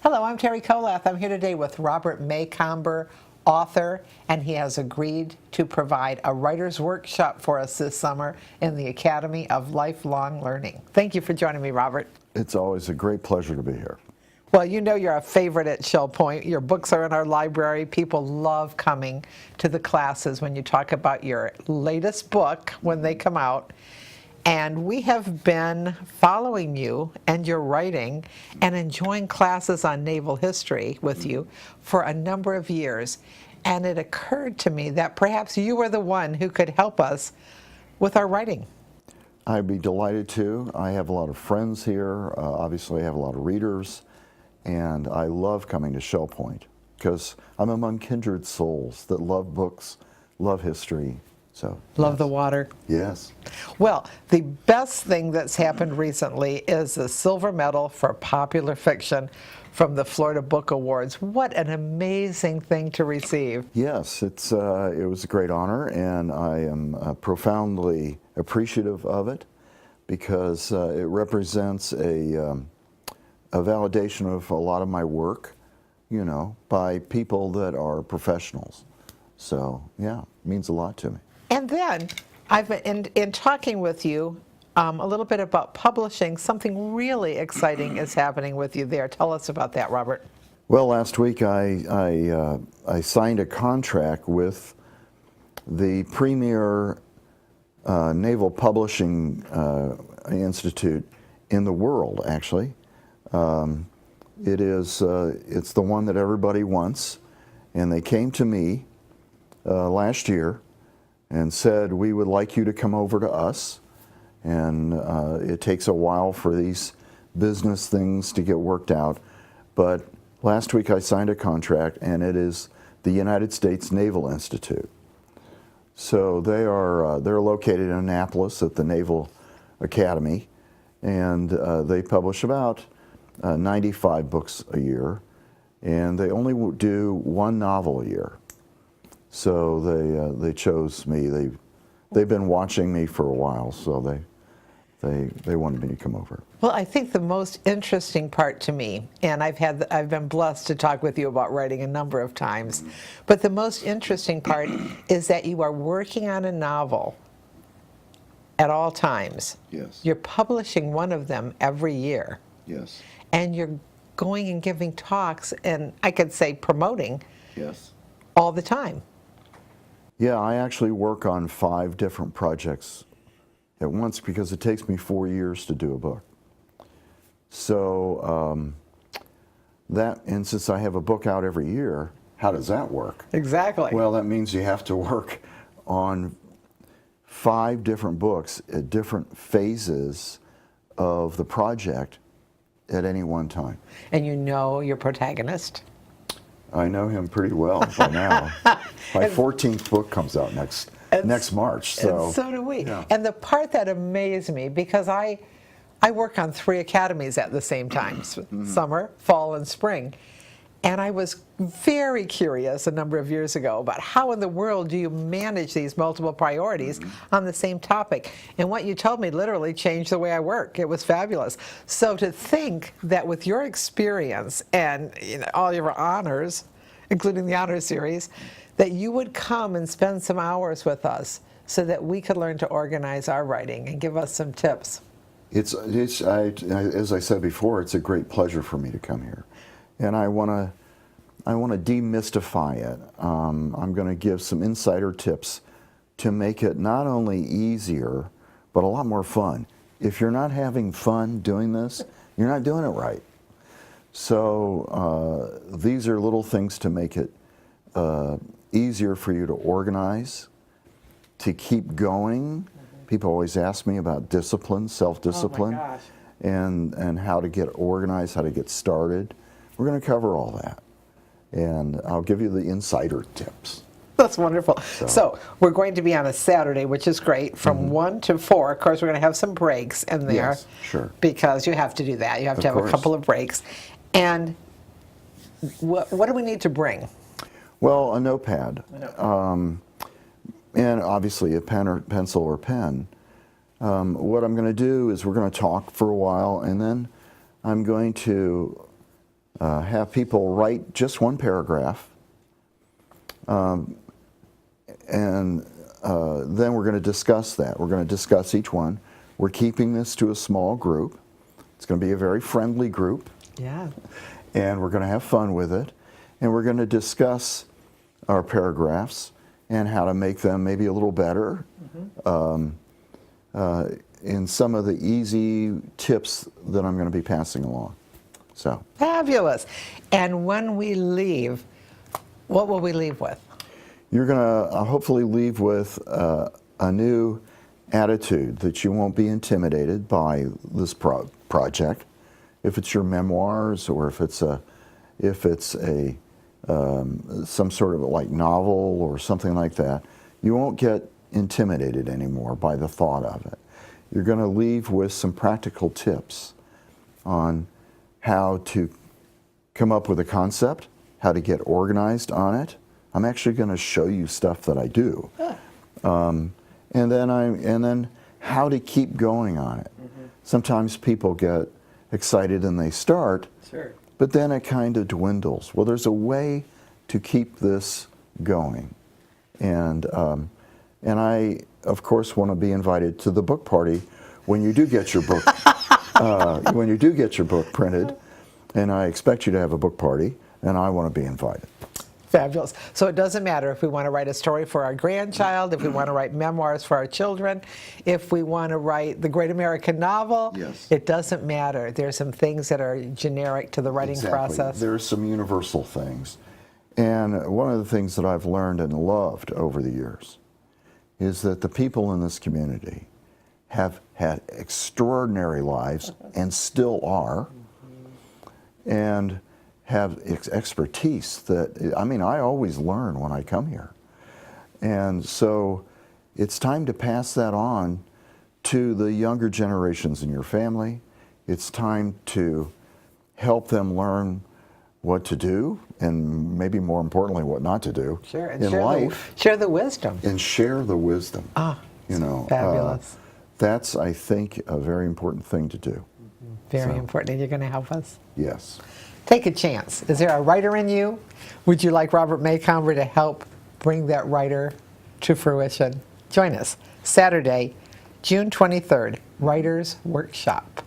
Hello, I'm Terry Kolath. I'm here today with Robert Macomber, author, and he has agreed to provide a writer's workshop for us this summer in the Academy of Lifelong Learning. Thank you for joining me, Robert. It's always a great pleasure to be here. Well, you know you're a favorite at Shell Point. Your books are in our library. People love coming to the classes when you talk about your latest book when they come out. And we have been following you and your writing and enjoying classes on naval history with you for a number of years. And it occurred to me that perhaps you were the one who could help us with our writing. I'd be delighted to. I have a lot of friends here. Obviously, I have a lot of readers. And I love coming to Shell Point because I'm among kindred souls that love books, love history. So love the water. Yes. Well, the best thing that's happened recently is the silver medal for popular fiction from the Florida Book Awards. What an amazing thing to receive. Yes, it was a great honor, and I am profoundly appreciative of it because it represents a validation of a lot of my work, you know, by people that are professionals. So, yeah, it means a lot to me. And then, I've been in talking with you a little bit about publishing. Something really exciting is happening with you there. Tell us about that, Robert. Well, last week I signed a contract with the premier naval publishing institute in the world, actually. It's the one that everybody wants, and they came to me last year and said, we would like you to come over to us, and it takes a while for these business things to get worked out, but last week I signed a contract, and it is the United States Naval Institute. So they're located in Annapolis at the Naval Academy, and they publish about 95 books a year, and they only do one novel a year. So they chose me. They've been watching me for a while, so they wanted me to come over. Well, I think the most interesting part to me, and I've been blessed to talk with you about writing a number of times, but the most interesting part is that you are working on a novel at all times. Yes. You're publishing one of them every year. Yes. And you're going and giving talks, and I could say promoting. Yes. All the time. Yeah, I actually work on 5 different projects at once because it takes me 4 years to do a book. So and since I have a book out every year, how does that work? Exactly. Well, that means you have to work on 5 different books at different phases of the project at any one time. And you know your protagonist? I know him pretty well by now. My 14th book comes out next March. So, and so do we. Yeah. And the part that amazed me, because I work on 3 academies at the same time, summer, fall, and spring. And I was very curious a number of years ago about how in the world do you manage these multiple priorities on the same topic. And what you told me literally changed the way I work. It was fabulous. So to think that with your experience and all your honors, including the honor series, that you would come and spend some hours with us so that we could learn to organize our writing and give us some tips. As I said before, it's a great pleasure for me to come here. And I want to demystify it. I'm going to give some insider tips to make it not only easier, but a lot more fun. If you're not having fun doing this, you're not doing it right. So these are little things to make it easier for you to organize, to keep going. People always ask me about discipline, self-discipline, and how to get organized, how to get started. We're going to cover all that, and I'll give you the insider tips. That's wonderful. So we're going to be on a Saturday, which is great, from 1 to 4. Of course, we're going to have some breaks in there. Yes, sure. Because you have to do that. You have to have a couple of breaks. And what do we need to bring? Well, a notepad. And obviously a pen or pencil or pen. What I'm going to do is we're going to talk for a while, and then I'm going to have people write just one paragraph, and then we're going to discuss that. We're going to discuss each one. We're keeping this to a small group. It's going to be a very friendly group, Yeah. and we're going to have fun with it. And we're going to discuss our paragraphs and how to make them maybe a little better. In some of the easy tips that I'm going to be passing along. So Fabulous. And when we leave, what will we leave with? you're going to hopefully leave with a new attitude, that you won't be intimidated by this project. If it's your memoirs, or if it's a some sort of like novel or something like that, you won't get intimidated anymore by the thought of it. You're going to leave with some practical tips on how to come up with a concept, how to get organized on it. I'm actually going to show you stuff that I do, and then how to keep going on it. Sometimes people get excited and they start, Sure. but then it kind of dwindles. Well, there's a way to keep this going, and I, of course, want to be invited to the book party when you do get your book when you do get your book printed, and I expect you to have a book party, and I want to be invited. Fabulous. So it doesn't matter if we want to write a story for our grandchild, if we want to write memoirs for our children, if we want to write the great American novel. Yes. It doesn't matter. There's some things that are generic to the writing process. There are some universal things. And one of the things that I've learned and loved over the years is that the people in this community have had extraordinary lives and still are, and have expertise that, I mean, I always learn when I come here. And so it's time to pass that on to the younger generations in your family. It's time to help them learn what to do, and maybe more importantly, what not to do And in life, share the wisdom. and share the wisdom. You know, Fabulous. that's, I think, a very important thing to do. Very so. important. And you're going to help us. Yes. Take a chance. Is there a writer in you? Would you like Robert Macomber to help bring that writer to fruition? Join us Saturday, June 23rd, Writers Workshop.